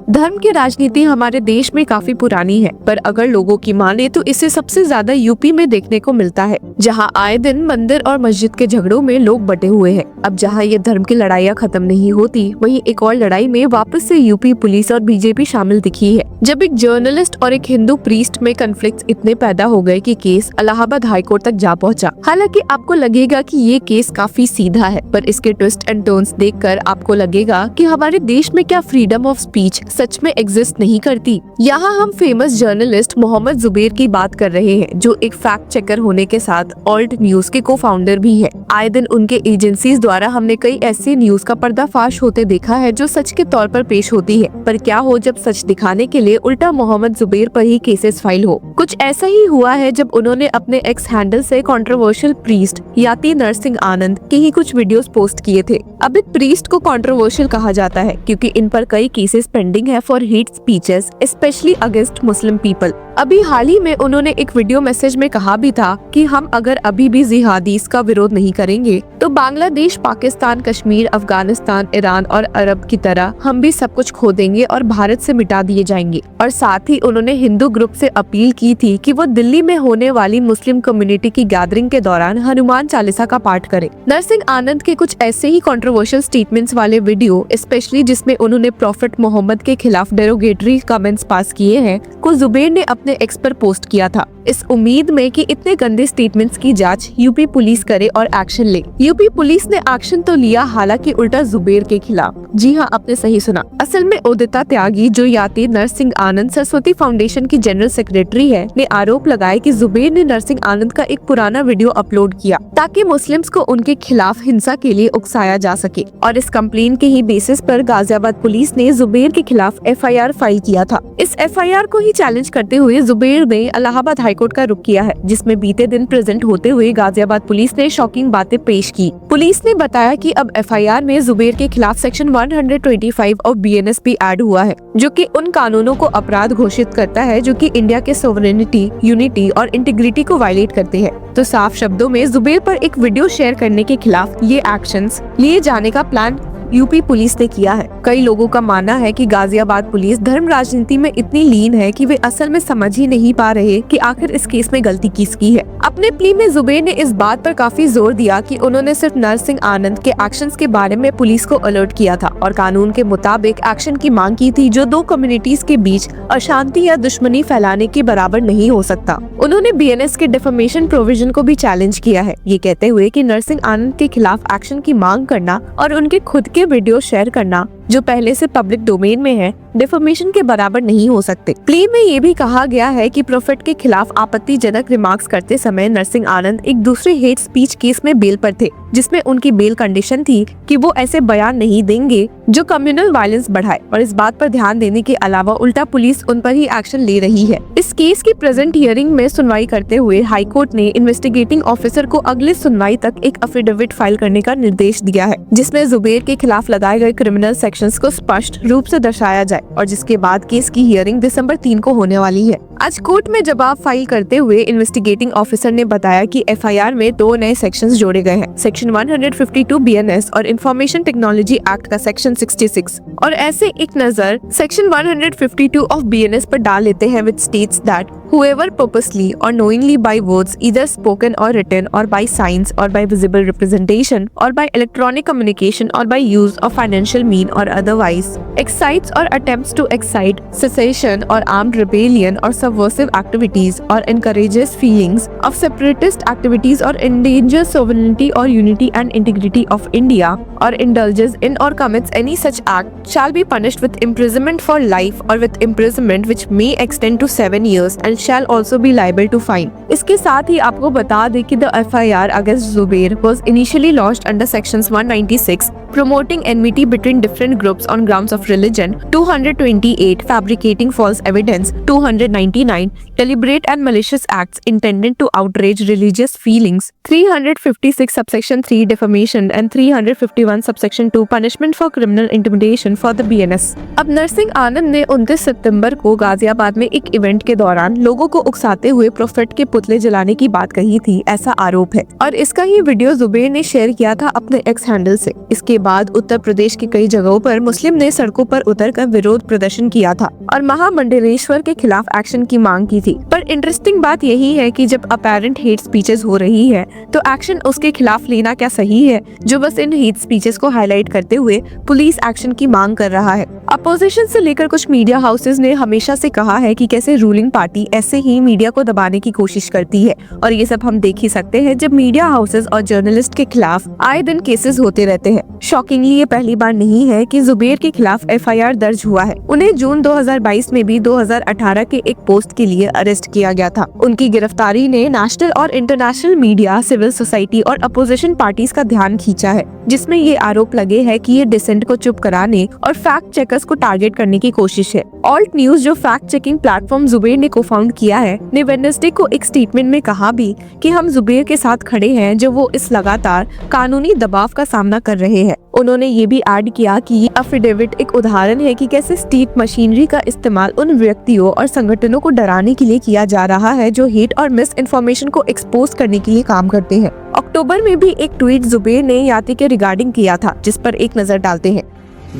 धर्म की राजनीति हमारे देश में काफी पुरानी है, पर अगर लोगों की माने तो इसे सबसे ज्यादा यूपी में देखने को मिलता है, जहां आए दिन मंदिर और मस्जिद के झगड़ों में लोग बटे हुए हैं। अब जहां ये धर्म की लड़ाइयां खत्म नहीं होती, वहीं एक और लड़ाई में वापस से यूपी पुलिस और बीजेपी शामिल दिखी है। जब एक जर्नलिस्ट और एक हिंदू प्रीस्ट में कॉन्फ्लिक्ट इतने पैदा हो गए कि केस इलाहाबाद हाईकोर्ट तक जा पहुंचा। हालांकि आपको लगेगा कि ये केस काफी सीधा है, पर इसके ट्विस्ट एंड टर्न्स देखकर आपको लगेगा कि हमारे देश में क्या फ्रीडम ऑफ स्पीच सच में एग्जिस्ट नहीं करती। यहाँ हम फेमस जर्नलिस्ट मोहम्मद जुबैर की बात कर रहे हैं, जो एक फैक्ट चेकर होने के साथ ऑल्ट न्यूज के को फाउंडर भी है। आए दिन उनके एजेंसीज द्वारा हमने कई ऐसी न्यूज का पर्दाफाश होते देखा है जो सच के तौर पर पेश होती है, पर क्या हो जब सच दिखाने के लिए उल्टा मोहम्मद जुबैर पर ही केसेस फाइल हो। कुछ ऐसा ही हुआ है जब उन्होंने अपने एक्स हैंडल से कंट्रोवर्शियल प्रीस्ट याति नरसिंह आनंद के ही कुछ वीडियोस पोस्ट किए थे। अब एक प्रीस्ट को कंट्रोवर्शियल कहा जाता है क्योंकि इन पर कई केसेस पेंडिंग है for hate speeches specially against Muslim people. अभी हाल ही में उन्होंने एक वीडियो मैसेज में कहा भी था कि हम अगर अभी भी जिहादीस का विरोध नहीं करेंगे तो बांग्लादेश, पाकिस्तान, कश्मीर, अफगानिस्तान, ईरान और अरब की तरह हम भी सब कुछ खो देंगे और भारत से मिटा दिए जाएंगे। और साथ ही उन्होंने हिंदू ग्रुप से अपील की थी कि वो दिल्ली में होने वाली मुस्लिम कम्युनिटी की गैदरिंग के दौरान हनुमान चालीसा का पाठ करें। नरसिंह आनंद के कुछ ऐसे ही कंट्रोवर्शियल स्टेटमेंट्स वाले वीडियो, स्पेशली जिसमें उन्होंने प्रॉफिट मोहम्मद के खिलाफ डेरोगेटरी कमेंट्स पास किए हैं, को जुबैर ने अपने एक्स पर पोस्ट किया था, इस उम्मीद में कि इतने गंदे स्टेटमेंट्स की जांच यूपी पुलिस करे और एक्शन ले। यूपी पुलिस ने एक्शन तो लिया, हालांकि उल्टा जुबैर के खिलाफ। जी हाँ, आपने सही सुना। असल में उदिता त्यागी, जो याति नरसिंह आनंद सरस्वती फाउंडेशन की जनरल सेक्रेटरी है, ने आरोप लगाया कि जुबैर ने नरसिंह आनंद का एक पुराना वीडियो अपलोड किया ताकि मुस्लिम्स को उनके खिलाफ हिंसा के लिए उकसाया जा सके। और इस कंप्लेन के ही बेसिस पर गाजियाबाद पुलिस ने जुबैर के खिलाफ FIR फाइल किया था। इस FIR को ही चैलेंज करते हुए जुबैर ने इलाहाबाद हाईकोर्ट का रुख किया है, जिसमें बीते दिन प्रेजेंट होते हुए गाजियाबाद पुलिस ने शॉकिंग बातें पेश की। पुलिस ने बताया कि अब FIR में जुबैर के खिलाफ सेक्शन 125 ऑफ BNS भी ऐड हुआ है, जो कि उन कानूनों को अपराध घोषित करता है जो कि इंडिया के सोवरेनिटी, यूनिटी और इंटीग्रिटी को वायलेट करते हैं। तो साफ शब्दों में जुबैर पर एक वीडियो शेयर करने के खिलाफ ये एक्शंस लिए जाने का प्लान यूपी पुलिस ने किया है। कई लोगों का मानना है कि गाजियाबाद पुलिस धर्म राजनीति में इतनी लीन है कि वे असल में समझ ही नहीं पा रहे कि आखिर इस केस में गलती किसकी है। अपने प्ली में जुबैर ने इस बात पर काफी जोर दिया कि उन्होंने सिर्फ नरसिंह आनंद के एक्शंस के बारे में पुलिस को अलर्ट किया था और कानून के मुताबिक एक्शन की मांग की थी, जो दो कम्युनिटीज के बीच अशांति या दुश्मनी फैलाने के बराबर नहीं हो सकता। उन्होंने BNS के डिफेमेशन प्रोविजन को भी चैलेंज किया है, ये कहते हुए कि नरसिंह आनंद के खिलाफ एक्शन की मांग करना और उनके खुद के वीडियो शेयर करना, जो पहले से पब्लिक डोमेन में है, डिफेमेशन के बराबर नहीं हो सकते। प्ली में ये भी कहा गया है कि प्रॉफिट के खिलाफ आपत्तिजनक रिमार्क्स करते समय नरसिंह आनंद एक दूसरे हेट स्पीच केस में बेल पर थे, जिसमें उनकी बेल कंडीशन थी कि वो ऐसे बयान नहीं देंगे जो कम्युनल वायलेंस बढ़ाए, और इस बात पर ध्यान देने के अलावा उल्टा पुलिस उन पर ही एक्शन ले रही है। इस केस की प्रेजेंट हियरिंग में सुनवाई करते हुए हाईकोर्ट ने इन्वेस्टिगेटिंग ऑफिसर को अगले सुनवाई तक एक एफिडेविट फाइल करने का निर्देश दिया है, जिसमें जुबैर के खिलाफ लगाए गए क्रिमिनल सेक्शंस को स्पष्ट रूप से दर्शाया जाए, और जिसके बाद केस की हियरिंग दिसंबर 3 को होने वाली है। आज कोर्ट में जवाब फाइल करते हुए इन्वेस्टिगेटिंग ऑफिसर ने बताया कि FIR में 2 नए सेक्शंस जोड़े गए हैं, सेक्शन 152 BNS और इंफॉर्मेशन टेक्नोलॉजी एक्ट का सेक्शन 66। और ऐसे एक नजर सेक्शन 152 ऑफ BNS पर डाल लेते हैं, which states that whoever purposely or knowingly by words either spoken or written or by signs or by visible representation or by electronic communication or by use of financial mean or otherwise excites or attempts to excite secession or armed rebellion or subversive activities or encourages feelings of separatist activities or endangers sovereignty or unity and integrity of India or indulges in or commits any such act shall be punished with imprisonment for life or with imprisonment which may extend to 7 years and shall also be liable to fine। इसके साथ ही आपको बता दें कि the FIR against Zubair was initially lodged under sections 196 promoting enmity between different groups on grounds of religion, 228 fabricating false evidence, 290 1949 deliberate and malicious acts intended to outrage religious feelings, 356 subsection 3 defamation and 351 subsection 2 punishment for criminal intimidation for the BNS। अब नरसिंह आनंद ने 29 सितंबर को गाजियाबाद में एक event के दौरान लोगों को उकसाते हुए प्रोफेट के पुतले जलाने की बात कही थी, ऐसा आरोप है और इसका ही वीडियो जुबैर ने शेयर किया था अपने एक्स हैंडल से। इसके बाद उत्तर प्रदेश की कई जगहों पर मुस्लिम ने सड़कों पर उतरकर विरोध प्रदर्शन किया था और महामंडलेश्वर के खिलाफ एक्शन की मांग की थी। पर इंटरेस्टिंग बात यही है कि जब अपैरेंट हेट स्पीचेस हो रही है तो एक्शन उसके खिलाफ लेना क्या सही है, जो बस इन हेट स्पीचेस को हाईलाइट करते हुए पुलिस एक्शन की मांग कर रहा है। अपोजिशन से लेकर कुछ मीडिया हाउसेज ने हमेशा से कहा है कि कैसे रूलिंग पार्टी ऐसे ही मीडिया को दबाने की कोशिश करती है और ये सब हम देख ही सकते हैं जब मीडिया हाउसेज और जर्नलिस्ट के खिलाफ आए दिन केसेस होते रहते हैं। शॉकिंगली ये पहली बार नहीं है कि जुबैर के खिलाफ FIR दर्ज हुआ है। उन्हें जून 2022 में भी 2018 के एक पोस्ट के लिए अरेस्ट किया गया था। उनकी गिरफ्तारी ने नेशनल और इंटरनेशनल मीडिया, सिविल सोसाइटी और अपोजिशन पार्टीज का ध्यान खींचा है, जिसमें ये आरोप लगे हैं कि ये डिसेंट को चुप कराने और फैक्ट चेकर्स को टारगेट करने की कोशिश है। ऑल्ट न्यूज, जो फैक्ट चेकिंग प्लेटफॉर्म जुबैर ने को फाउंड किया है, ने वेडनेसडे को एक स्टेटमेंट में कहा भी कि हम जुबैर के साथ खड़े हैं जो वो इस लगातार कानूनी दबाव का सामना कर रहे हैं। उन्होंने ये भी ऐड किया कि ये एफिडेविट एक उदाहरण है कि कैसे स्टेट मशीनरी का इस्तेमाल उन व्यक्तियों और संगठनों को डराने के लिए किया जा रहा है जो हेट और मिस इन्फॉर्मेशन को एक्सपोज करने के लिए काम करते हैं। अक्टूबर में भी एक ट्वीट जुबैर ने याति के रिगार्डिंग किया था, जिस पर एक नजर डालते हैं।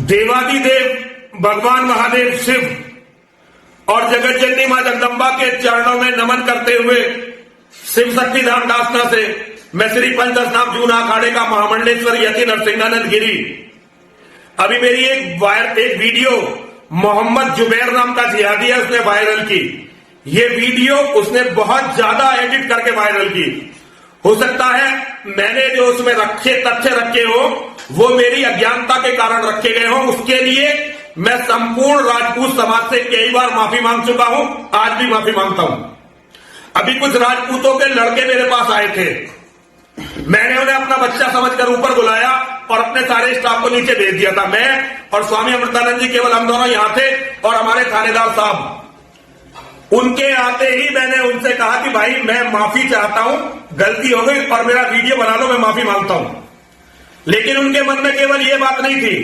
देवादिदेव भगवान महादेव शिव और जगत जननी मां जगदम्बा के चरणों में नमन करते हुए शिव शक्ति धाम दासना से मैं श्री पंचदशनाम जूना अखाड़े का महामंडलेश्वर यति नरसिंहानंद गिरी। अभी मेरी एक वीडियो मोहम्मद जुबैर नाम का जिहादी है, उसने वायरल की। ये वीडियो उसने बहुत ज्यादा एडिट करके वायरल की। हो सकता है मैंने जो उसमें तथ्य रखे हो वो मेरी अज्ञानता के कारण रखे गए हो। उसके लिए मैं संपूर्ण राजपूत समाज से कई बार माफी मांग चुका हूं, आज भी माफी मांगता हूं। अभी कुछ राजपूतों के लड़के मेरे पास आए थे, मैंने उन्हें अपना बच्चा समझकर ऊपर बुलाया और अपने सारे स्टाफ को नीचे भेज दिया था। मैं और स्वामी अमृतानंद जी केवल हम दोनों यहां थे और हमारे थानेदार साहब। उनके आते ही मैंने उनसे कहा कि भाई मैं माफी चाहता हूं, गलती हो गई और मेरा वीडियो बना लो, मैं माफी मांगता हूं। लेकिन उनके मन में केवल ये बात नहीं थी,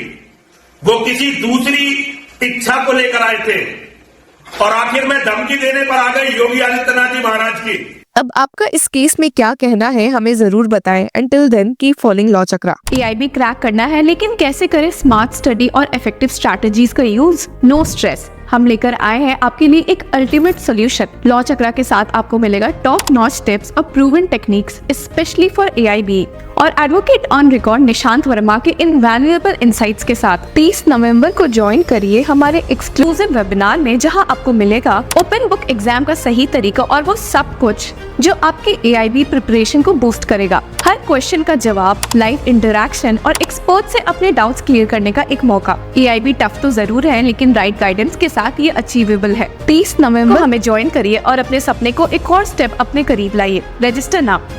वो किसी दूसरी इच्छा को लेकर आए थे और आखिर में धमकी देने पर आ गए योगी आदित्यनाथ जी महाराज की। अब आपका इस केस में क्या कहना है, हमें जरूर बताएं। Until then, keep following law Chakra. AIB crack करना है, लेकिन कैसे करें स्मार्ट स्टडी और इफेक्टिव स्ट्रैटेजीज का यूज? नो स्ट्रेस, हम लेकर आए हैं आपके लिए एक अल्टीमेट सोल्यूशन। लॉ चक्रा के साथ आपको मिलेगा टॉप नॉच टिप्स और proven techniques specially for AIB और advocate on record Nishant Verma के इनवैल्यूएबल इनसाइट्स के साथ 30 नवंबर को ज्वाइन करिए हमारे एक्सक्लूसिव वेबिनार में, जहां आपको मिलेगा ओपन बुक एग्जाम का सही तरीका और वो सब कुछ जो आपके AIB प्रिपरेशन को बूस्ट करेगा। हर क्वेश्चन का जवाब, लाइव इंटरैक्शन और एक्सपर्ट से अपने डाउट्स क्लियर करने का एक मौका। AIB टफ तो जरूर है, लेकिन राइट गाइडेंस के साथ ये अचीवेबल है। 30 नवंबर हमें ज्वाइन करिए और अपने सपने को एक और स्टेप अपने करीब लाइए। Register now.